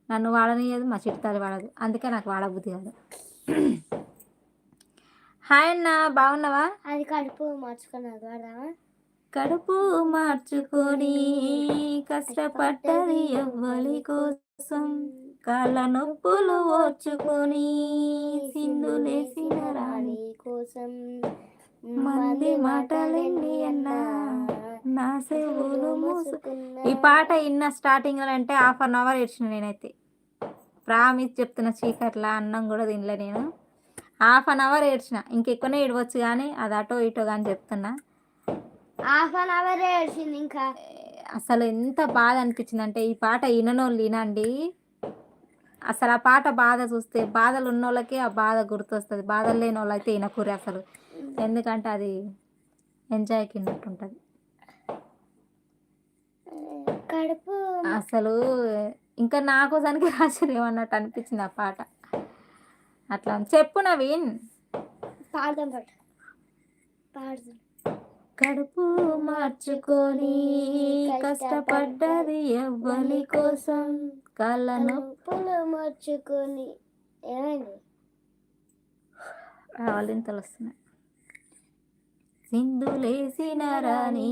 నన్ను వాడనియ్యదు, మా చిట్టాలు వాడదు. అందుకే నాకు వాడబుద్ధి కాదు. హాయ్ అన్న, బాగున్నావా? అది కడుపు మార్చుకున్నది వాడదామా? కడుపు మార్చుకొని కష్టపడ్డది ఎవ్వలి కోసం, కాళ్ళ నొప్పులు ఓర్చుకొని సింధులేసిన రాణి కోసం మంది మాటలెన్ని అన్నా నా చెవులు ఈ పాట ఇన్న స్టార్టింగ్ అంటే 1/2 అవర్ ఏడ్చిన నేనైతే. ప్రామిస్ చెప్తున్న, చీకట్ల అన్నం కూడా తినలే నేను. 1/2 అవర్ ఏడ్చిన, ఇంకెక్కువనే ఏడవచ్చు కానీ అది అటో ఇటో కానీ చెప్తున్నా. 1/2 అవర్ ఏడ్చింది ఇంకా. అసలు ఎంత బాధ అనిపించింది అంటే, ఈ పాట విననోళ్ళు వినండి. అసలు ఆ పాట బాధ చూస్తే, బాధలు ఉన్నోళ్ళకి ఆ బాధ గుర్తొస్తుంది. బాధలు లేని వాళ్ళు అయితే వినకూరి అసలు. ఎందుకంటే అది ఎంజాయ్ కిన్నట్టు ఉంటుంది. కడుపు అసలు ఇంకా నా కోసానికి రాసిరేమన్నట్టు అనిపించింది ఆ పాట. అట్లా చెప్పు నవీన్. పాడదాం పాట పాడుదాం. కడుపు మార్చుకొని కష్టపడ్డది ఎవ్వలి కోసం, కళ్ళ నొప్పులు మార్చుకొని. ఏమైంది? వాళ్ళింతలు వస్తున్నాయి. సింధులేసిన రాణి